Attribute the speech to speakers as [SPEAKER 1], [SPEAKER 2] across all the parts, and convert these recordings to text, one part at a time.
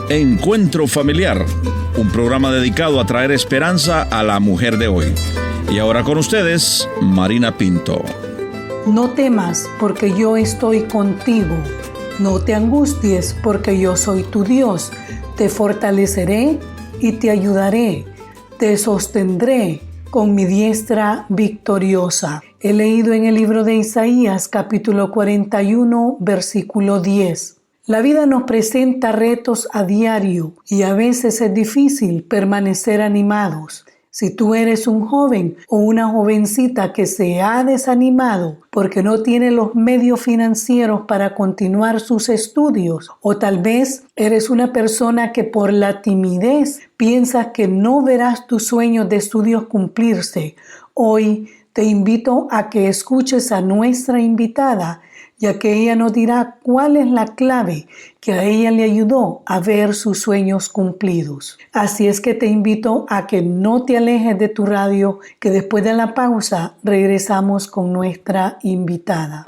[SPEAKER 1] Encuentro Familiar, un programa dedicado a traer esperanza a la mujer de hoy. Y ahora con ustedes, Marina Pinto.
[SPEAKER 2] No temas, porque yo estoy contigo. No te angusties, porque yo soy tu Dios. Te fortaleceré y te ayudaré. Te sostendré con mi diestra victoriosa. He leído en el libro de Isaías, capítulo 41, versículo 10. La vida nos presenta retos a diario y a veces es difícil permanecer animados. Si tú eres un joven o una jovencita que se ha desanimado porque no tiene los medios financieros para continuar sus estudios, o tal vez eres una persona que por la timidez piensas que no verás tus sueños de estudios cumplirse, hoy te invito a que escuches a nuestra invitada, ya que ella nos dirá cuál es la clave que a ella le ayudó a ver sus sueños cumplidos. Así es que te invito a que no te alejes de tu radio, que después de la pausa regresamos con nuestra invitada.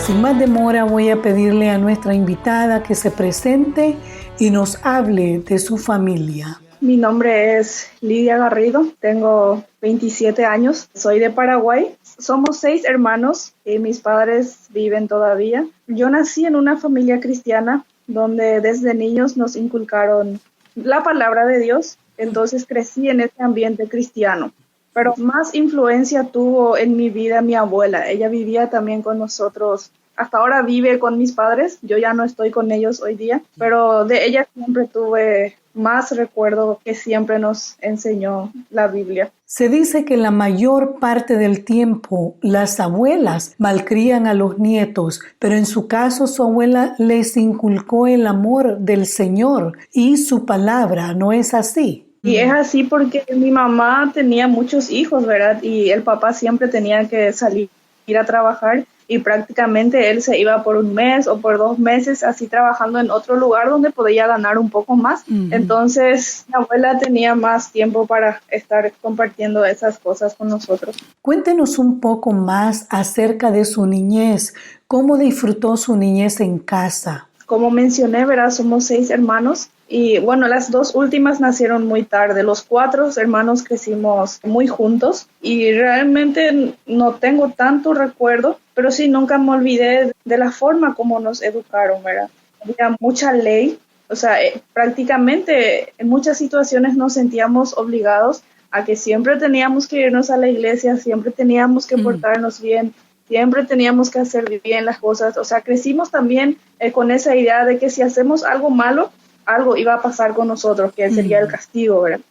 [SPEAKER 2] Sin más demora, voy a pedirle a nuestra invitada que se presente y nos hable de su familia.
[SPEAKER 3] Mi nombre es Lidia Garrido, tengo 27 años, soy de Paraguay. Somos 6 hermanos y mis padres viven todavía. Yo nací en una familia cristiana donde desde niños nos inculcaron la palabra de Dios, entonces crecí en ese ambiente cristiano. Pero más influencia tuvo en mi vida mi abuela. Ella vivía también con nosotros. Hasta ahora vive con mis padres. Yo ya no estoy con ellos hoy día. Pero de ella siempre tuve más recuerdo, que siempre nos enseñó la Biblia.
[SPEAKER 2] Se dice que la mayor parte del tiempo las abuelas malcrían a los nietos, pero en su caso su abuela les inculcó el amor del Señor y su palabra. ¿No es así?
[SPEAKER 3] Y es así porque mi mamá tenía muchos hijos, ¿verdad? Y el papá siempre tenía que salir a trabajar y prácticamente él se iba por un mes o por 2 meses así trabajando en otro lugar donde podía ganar un poco más. Entonces mi abuela tenía más tiempo para estar compartiendo esas cosas con nosotros.
[SPEAKER 2] Cuéntenos un poco más acerca de su niñez. ¿Cómo disfrutó su niñez en casa?
[SPEAKER 3] Como mencioné, ¿verdad? Somos 6 hermanos. Y bueno, las 2 últimas nacieron muy tarde. Los 4 hermanos crecimos muy juntos y realmente no tengo tanto recuerdo, pero sí nunca me olvidé de la forma como nos educaron, ¿verdad? Había mucha ley, o sea, prácticamente en muchas situaciones nos sentíamos obligados a que siempre teníamos que irnos a la iglesia, siempre teníamos que portarnos bien, siempre teníamos que hacer bien las cosas. O sea, crecimos también con esa idea de que si hacemos algo malo, algo iba a pasar con nosotros, que sería el castigo, ¿verdad?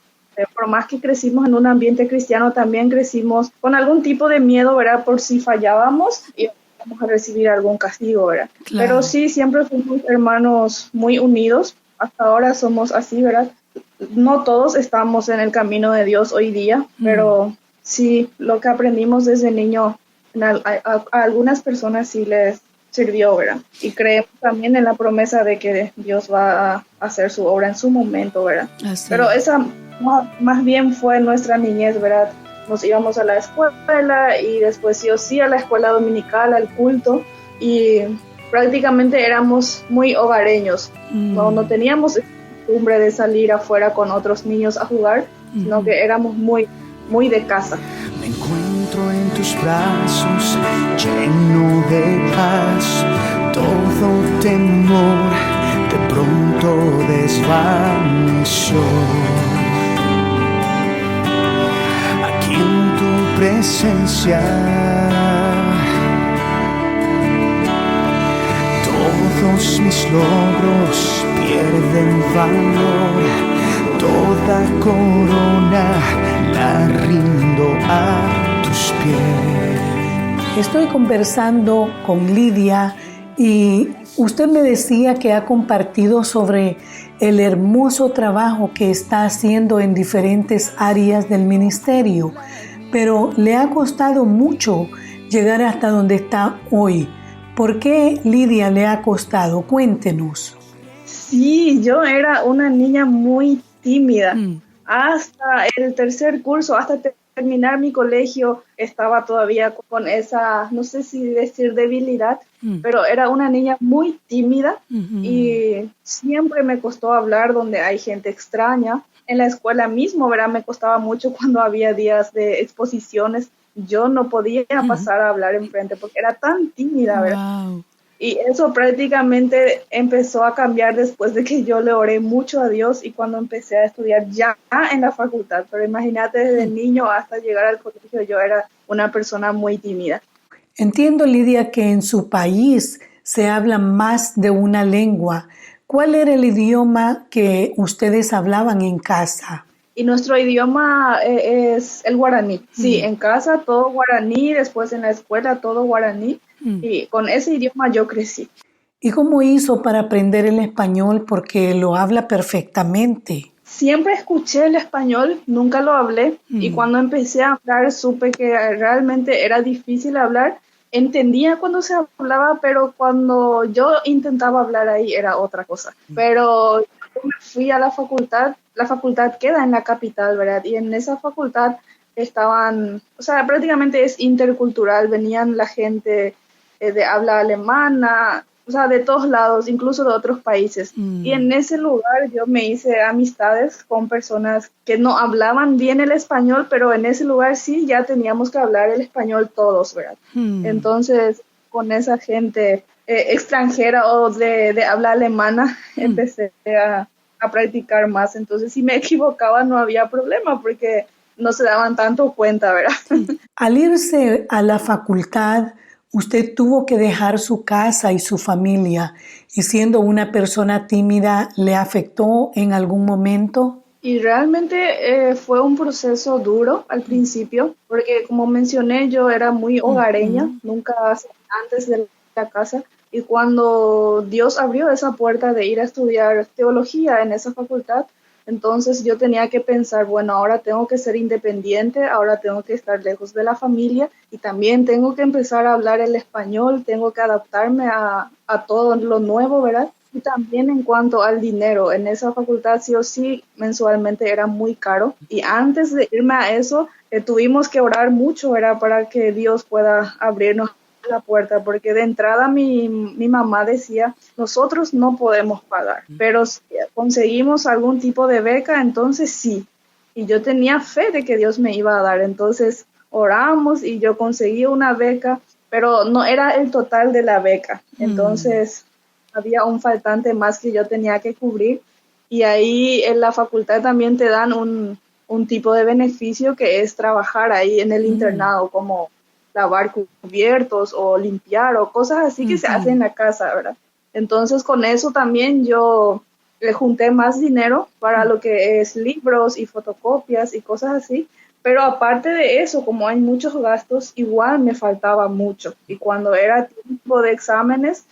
[SPEAKER 3] Por más que crecimos en un ambiente cristiano, también crecimos con algún tipo de miedo, ¿verdad? Por si fallábamos y íbamos a recibir algún castigo, ¿verdad? Claro. Pero sí, siempre fuimos hermanos muy unidos. Hasta ahora somos así, ¿verdad? No todos estamos en el camino de Dios hoy día, pero sí, lo que aprendimos desde niño, a algunas personas sí les sirvió, ¿verdad? Y creemos también en la promesa de que Dios va a hacer su obra en su momento, ¿verdad? Así. Pero esa más bien fue nuestra niñez, ¿verdad? Nos íbamos a la escuela y después sí o sí a la escuela dominical, al culto, y prácticamente éramos muy hogareños. No teníamos costumbre de salir afuera con otros niños a jugar, sino que éramos muy, muy de casa.
[SPEAKER 4] Me encuentro en tus brazos, lleno de paz, todo temor de pronto desvaneció. Aquí en tu presencia, todos mis logros pierden valor, toda corona la rindo a tus pies.
[SPEAKER 2] Estoy conversando con Lidia y usted me decía que ha compartido sobre el hermoso trabajo que está haciendo en diferentes áreas del ministerio, pero le ha costado mucho llegar hasta donde está hoy. ¿Por qué, Lidia, le ha costado? Cuéntenos.
[SPEAKER 3] Sí, yo era una niña muy tímida. hasta el tercer curso, hasta terminar mi colegio, estaba todavía con esa, no sé si decir debilidad, pero era una niña muy tímida y siempre me costó hablar donde hay gente extraña. En la escuela mismo, ¿verdad? Me costaba mucho cuando había días de exposiciones. Yo no podía pasar a hablar enfrente porque era tan tímida, ¿verdad?
[SPEAKER 2] Wow.
[SPEAKER 3] Y eso prácticamente empezó a cambiar después de que yo le oré mucho a Dios y cuando empecé a estudiar ya en la facultad. Pero imagínate, desde niño hasta llegar al colegio yo era una persona muy tímida.
[SPEAKER 2] Entiendo, Lidia, que en su país se habla más de una lengua. ¿Cuál era el idioma que ustedes hablaban en casa?
[SPEAKER 3] Y nuestro idioma es el guaraní. Sí, en casa todo guaraní, después en la escuela todo guaraní. Y con ese idioma yo crecí.
[SPEAKER 2] ¿Y cómo hizo para aprender el español? Porque lo habla perfectamente.
[SPEAKER 3] Siempre escuché el español, nunca lo hablé. Y cuando empecé a hablar supe que realmente era difícil hablar. Entendía cuando se hablaba, pero cuando yo intentaba hablar ahí era otra cosa. Pero yo me fui a la facultad queda en la capital, ¿verdad? Y en esa facultad estaban, o sea, prácticamente es intercultural, venían la gente de habla alemana, o sea, de todos lados, incluso de otros países. Y en ese lugar yo me hice amistades con personas que no hablaban bien el español, pero en ese lugar sí ya teníamos que hablar el español todos, ¿verdad? Entonces, con esa gente extranjera o de habla alemana, empecé a practicar más. Entonces, si me equivocaba no había problema porque no se daban tanto cuenta, ¿verdad?
[SPEAKER 2] Al irse a la facultad, usted tuvo que dejar su casa y su familia, y siendo una persona tímida, ¿le afectó en algún momento?
[SPEAKER 3] Y realmente fue un proceso duro al principio, porque como mencioné, yo era muy hogareña, nunca antes de la casa, y cuando Dios abrió esa puerta de ir a estudiar teología en esa facultad, entonces yo tenía que pensar, bueno, ahora tengo que ser independiente, ahora tengo que estar lejos de la familia y también tengo que empezar a hablar el español, tengo que adaptarme a todo lo nuevo, ¿verdad? Y también en cuanto al dinero, en esa facultad sí o sí mensualmente era muy caro y antes de irme a eso tuvimos que orar mucho, ¿verdad? Para que Dios pueda abrirnos la puerta, porque de entrada mi mamá decía, nosotros no podemos pagar, pero si conseguimos algún tipo de beca, entonces sí. Y yo tenía fe de que Dios me iba a dar, entonces oramos y yo conseguí una beca, pero no era el total de la beca, entonces había un faltante más que yo tenía que cubrir y ahí en la facultad también te dan un tipo de beneficio que es trabajar ahí en el internado, como lavar cubiertos o limpiar o cosas así que se hacen en la casa, ¿verdad? Entonces con eso también yo le junté más dinero para lo que es libros y fotocopias y cosas así, pero aparte de eso, como hay muchos gastos, igual me faltaba mucho y cuando era tiempo de exámenes,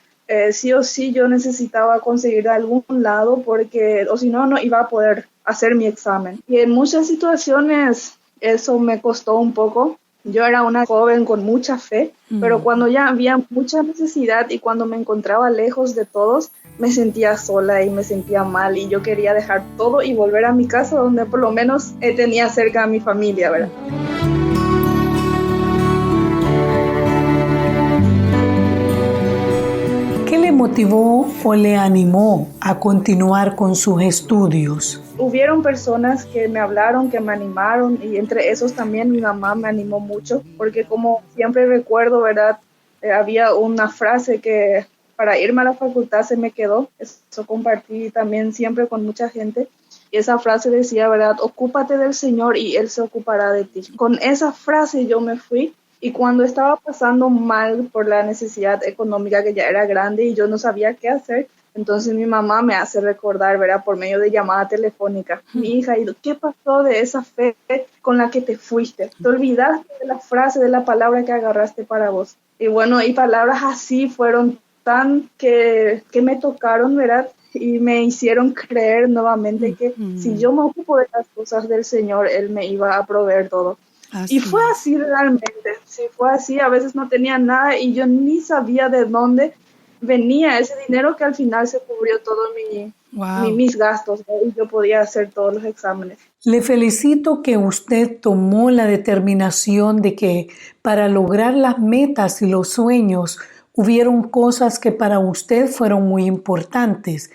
[SPEAKER 3] sí o sí yo necesitaba conseguir de algún lado porque o si no, no iba a poder hacer mi examen. Y en muchas situaciones eso me costó un poco. Yo era una joven con mucha fe, pero cuando ya había mucha necesidad y cuando me encontraba lejos de todos, me sentía sola y me sentía mal y yo quería dejar todo y volver a mi casa donde por lo menos tenía cerca a mi familia, ¿verdad?
[SPEAKER 2] ¿Qué le motivó o le animó a continuar con sus estudios?
[SPEAKER 3] Hubieron personas que me hablaron, que me animaron y entre esos también mi mamá me animó mucho porque como siempre recuerdo, ¿verdad? Había una frase que para irme a la facultad se me quedó, eso compartí también siempre con mucha gente y esa frase decía, ¿verdad? Ocúpate del Señor y Él se ocupará de ti. Con esa frase yo me fui y cuando estaba pasando mal por la necesidad económica que ya era grande y yo no sabía qué hacer, entonces mi mamá me hace recordar, ¿verdad? Por medio de llamada telefónica. Mi hija, ¿y qué pasó de esa fe con la que te fuiste? ¿Te olvidaste de la frase, de la palabra que agarraste para vos? Y bueno, y palabras así fueron tan que me tocaron, ¿verdad? Y me hicieron creer nuevamente que si yo me ocupo de las cosas del Señor, Él me iba a proveer todo.
[SPEAKER 2] Así
[SPEAKER 3] y fue así realmente, sí, fue así. A veces no tenía nada y yo ni sabía de dónde venía ese dinero que al final se cubrió todo mis gastos, y yo podía hacer todos los exámenes.
[SPEAKER 2] Le felicito que usted tomó la determinación de que para lograr las metas y los sueños hubieron cosas que para usted fueron muy importantes.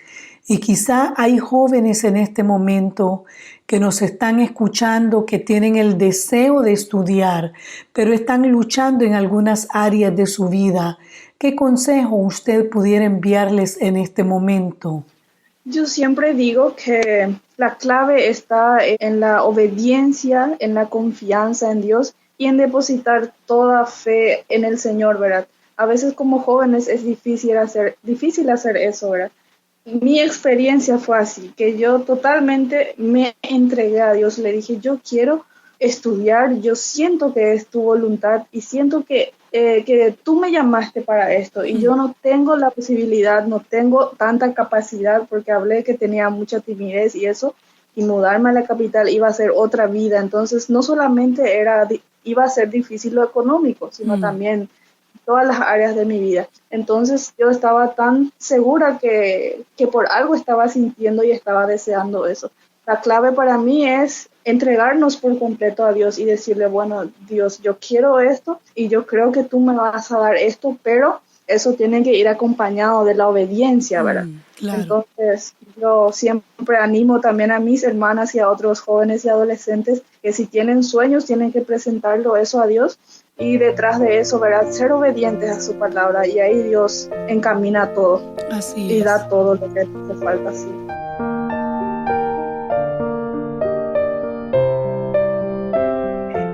[SPEAKER 2] Y quizá hay jóvenes en este momento que nos están escuchando, que tienen el deseo de estudiar, pero están luchando en algunas áreas de su vida. ¿Qué consejo usted pudiera enviarles en este momento?
[SPEAKER 3] Yo siempre digo que la clave está en la obediencia, en la confianza en Dios y en depositar toda fe en el Señor, ¿verdad? A veces como jóvenes es difícil hacer eso, ¿verdad? Mi experiencia fue así, que yo totalmente me entregué a Dios, le dije, yo quiero estudiar, yo siento que es tu voluntad y siento que tú me llamaste para esto y yo no tengo la posibilidad, no tengo tanta capacidad porque hablé que tenía mucha timidez y eso, y mudarme a la capital iba a ser otra vida, entonces no solamente iba a ser difícil lo económico, sino también todas las áreas de mi vida. Entonces yo estaba tan segura que por algo estaba sintiendo y estaba deseando eso. La clave para mí es entregarnos por completo a Dios y decirle, bueno, Dios, yo quiero esto y yo creo que tú me vas a dar esto, pero eso tiene que ir acompañado de la obediencia, ¿verdad? Claro. Entonces yo siempre animo también a mis hermanas y a otros jóvenes y adolescentes que si tienen sueños tienen que presentarlo eso a Dios. Y detrás de eso, ¿verdad? Ser obedientes a su palabra y ahí Dios encamina todo. Así y da todo lo que hace falta. Así.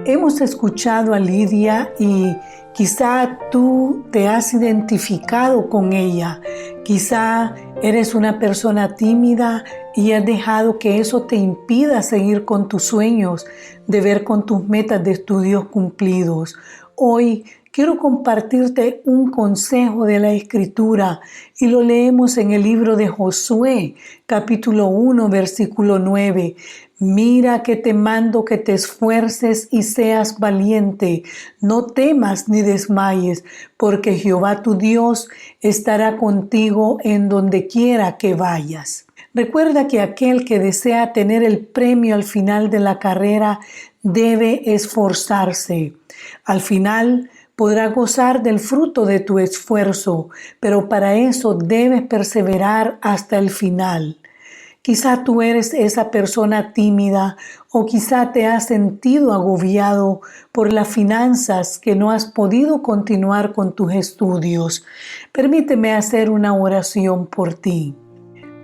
[SPEAKER 2] Hemos escuchado a Lidia y quizá tú te has identificado con ella. Quizá eres una persona tímida y has dejado que eso te impida seguir con tus sueños, de ver con tus metas de estudios cumplidos. Hoy quiero compartirte un consejo de la Escritura y lo leemos en el libro de Josué, capítulo 1, versículo 9. Mira que te mando que te esfuerces y seas valiente, no temas ni desmayes, porque Jehová tu Dios estará contigo en donde quiera que vayas. Recuerda que aquel que desea tener el premio al final de la carrera debe esforzarse. Al final podrá gozar del fruto de tu esfuerzo, pero para eso debes perseverar hasta el final. Quizá tú eres esa persona tímida o quizá te has sentido agobiado por las finanzas que no has podido continuar con tus estudios. Permíteme hacer una oración por ti.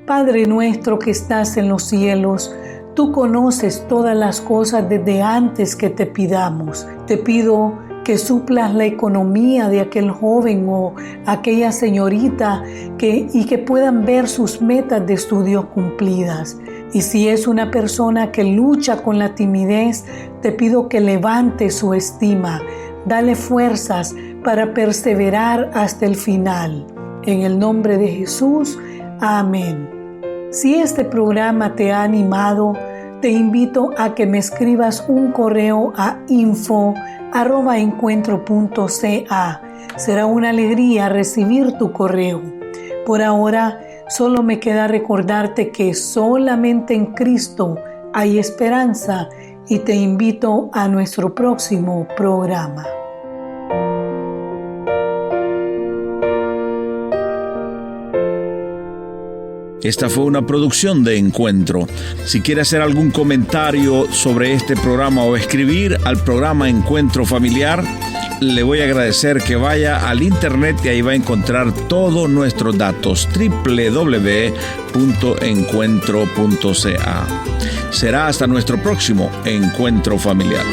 [SPEAKER 2] Padre nuestro que estás en los cielos, tú conoces todas las cosas desde antes que te pidamos. Te pido que suplas la economía de aquel joven o aquella señorita y que puedan ver sus metas de estudios cumplidas. Y si es una persona que lucha con la timidez, te pido que levante su estima, dale fuerzas para perseverar hasta el final. En el nombre de Jesús, amén. Si este programa te ha animado, te invito a que me escribas un correo a info@encuentro.ca. Será una alegría recibir tu correo. Por ahora, solo me queda recordarte que solamente en Cristo hay esperanza y te invito a nuestro próximo programa.
[SPEAKER 1] Esta fue una producción de Encuentro. Si quiere hacer algún comentario sobre este programa o escribir al programa Encuentro Familiar, le voy a agradecer que vaya al internet y ahí va a encontrar todos nuestros datos, www.encuentro.ca. Será hasta nuestro próximo Encuentro Familiar.